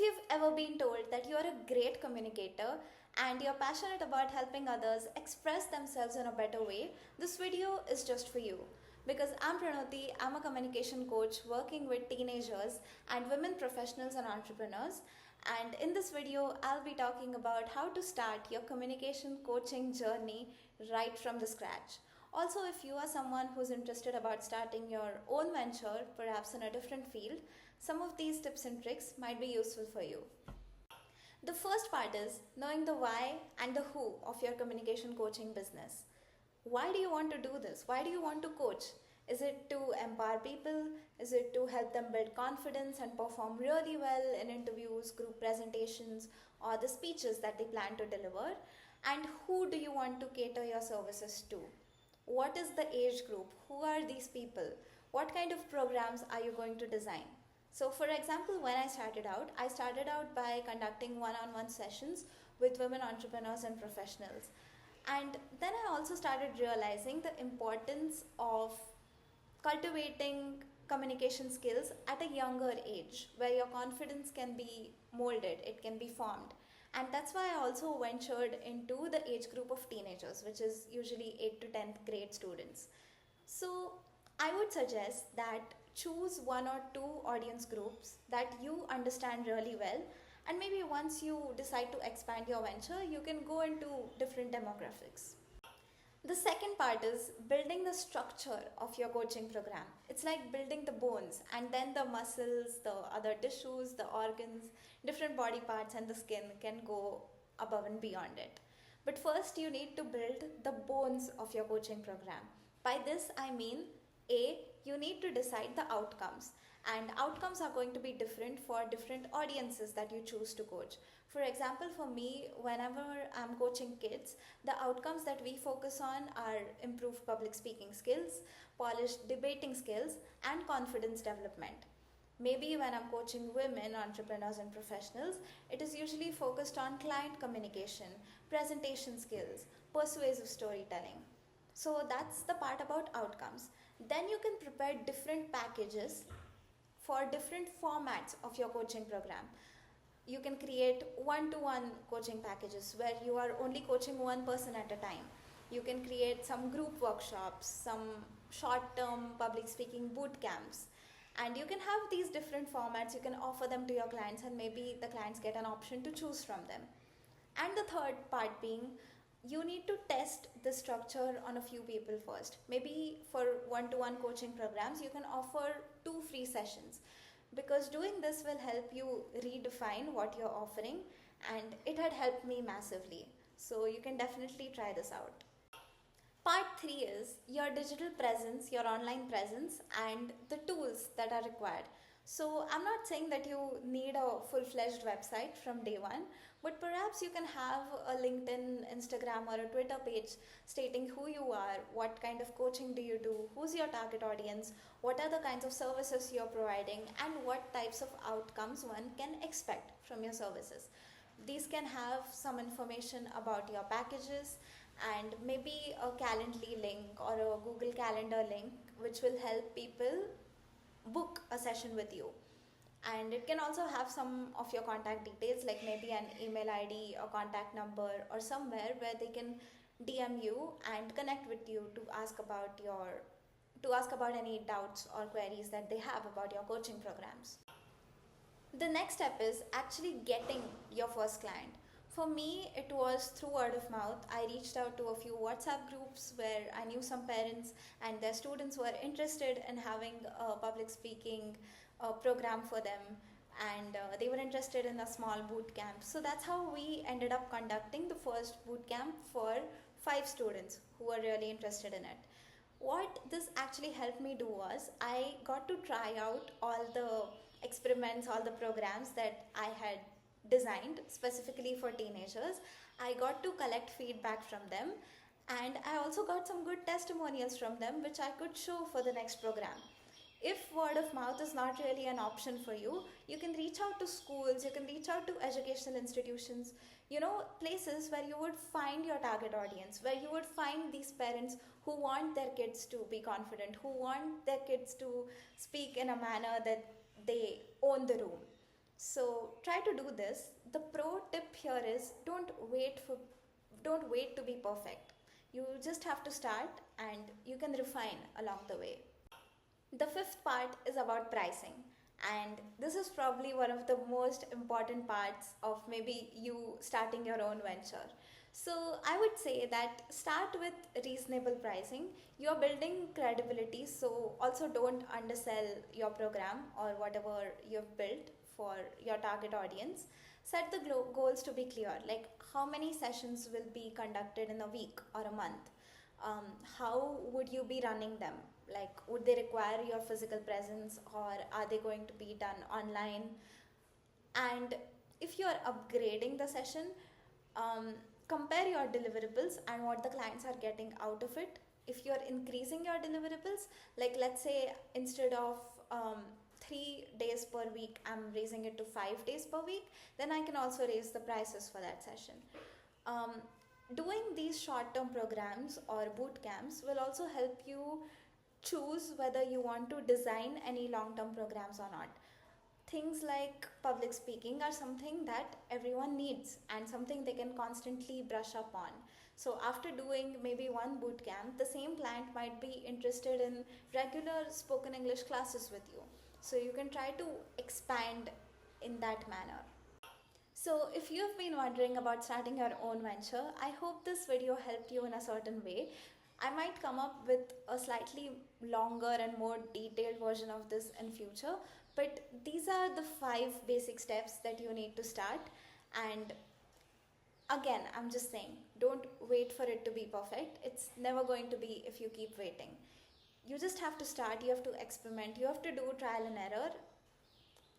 you've ever been told that you are a great communicator and you're passionate about helping others express themselves in a better way, this video is just for you. Because I'm Pranoti, I'm a communication coach working with teenagers and women professionals and entrepreneurs. And in this video, I'll be talking about how to start your communication coaching journey right from the scratch. Also, if you are someone who's interested about starting your own venture, perhaps in a different field, some of these tips and tricks might be useful for you. The first part is knowing the why and the who of your communication coaching business. Why do you want to do this? Why do you want to coach? Is it to empower people? Is it to help them build confidence and perform really well in interviews, group presentations, or the speeches that they plan to deliver? And who do you want to cater your services to? What is the age group? Who are these people? What kind of programs are you going to design? So for example, when I started out by conducting one-on-one sessions with women entrepreneurs and professionals. And then I also started realizing the importance of cultivating communication skills at a younger age, where your confidence can be molded, it can be formed. And that's why I also ventured into the age group of teenagers, which is usually 8th to 10th grade students. So I would suggest that choose one or two audience groups that you understand really well, and maybe once you decide to expand your venture, you can go into different demographics. The second part is building the structure of your coaching program. It's like building the bones, and then the muscles, the other tissues, the organs, different body parts and the skin can go above and beyond it. But first you need to build the bones of your coaching program. By this I mean, you need to decide the outcomes, and outcomes are going to be different for different audiences that you choose to coach. For example, for me, whenever I'm coaching kids, the outcomes that we focus on are improved public speaking skills, polished debating skills, and confidence development. Maybe when I'm coaching women, entrepreneurs and professionals, it is usually focused on client communication, presentation skills, persuasive storytelling. So that's the part about outcomes. Then you can prepare different packages for different formats of your coaching program. You can create one-to-one coaching packages where you are only coaching one person at a time. You can create some group workshops, some short-term public speaking boot camps. And you can have these different formats, you can offer them to your clients, and maybe the clients get an option to choose from them. And the third part being, you need to test the structure on a few people first. Maybe for one-to-one coaching programs, you can offer 2 free sessions, because doing this will help you redefine what you're offering, and it had helped me massively. So you can definitely try this out. Part 3 is your digital presence, your online presence, and the tools that are required. So I'm not saying that you need a full-fledged website from day one, but perhaps you can have a LinkedIn, Instagram, or a Twitter page stating who you are, what kind of coaching do you do, who's your target audience, what are the kinds of services you're providing, and what types of outcomes one can expect from your services. These can have some information about your packages and maybe a Calendly link or a Google Calendar link, which will help people book a session with you. And it can also have some of your contact details, like maybe an email ID or contact number or somewhere where they can DM you and connect with you to ask about any doubts or queries that they have about your coaching programs. The next step is actually getting your first client. For me, it was through word of mouth. I reached out to a few WhatsApp groups where I knew some parents and their students were interested in having a public speaking program for them, and they were interested in a small boot camp. So that's how we ended up conducting the first boot camp for 5 students who were really interested in it. What this actually helped me do was I got to try out all the experiments, all the programs that I had designed specifically for teenagers. I got to collect feedback from them, and I also got some good testimonials from them which I could show for the next program. If word of mouth is not really an option for you, you can reach out to schools, you can reach out to educational institutions, places where you would find your target audience, where you would find these parents who want their kids to be confident, who want their kids to speak in a manner that they own the room. So try to do this. The pro tip here is don't wait to be perfect. You just have to start and you can refine along the way. The fifth part is about pricing, and this is probably one of the most important parts of maybe you starting your own venture. So, I would say that start with reasonable pricing. You're building credibility, so also don't undersell your program or whatever you've built for your target audience. Set the goals to be clear, like how many sessions will be conducted in a week or a month. How would you be running them? Like, would they require your physical presence or are they going to be done online? And if you're upgrading the session, um, compare your deliverables and what the clients are getting out of it. If you're increasing your deliverables, like let's say instead of 3 days per week, I'm raising it to 5 days per week, then I can also raise the prices for that session. Um, Doing these short term programs or boot camps will also help you choose whether you want to design any long term programs or not. Things like public speaking are something that everyone needs and something they can constantly brush up on. So, after doing maybe one boot camp, the same client might be interested in regular spoken English classes with you. So, you can try to expand in that manner. So, if you've been wondering about starting your own venture, I hope this video helped you in a certain way. I might come up with a slightly longer and more detailed version of this in future, but these are the 5 basic steps that you need to start. And again, I'm just saying, don't wait for it to be perfect. It's never going to be if you keep waiting. You just have to start, you have to experiment, you have to do trial and error.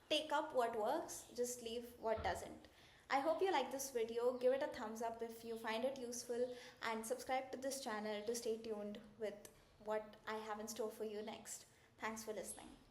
Take up what works, just leave what doesn't. I hope you like this video. Give it a thumbs up if you find it useful and subscribe to this channel to stay tuned with what I have in store for you next. Thanks for listening.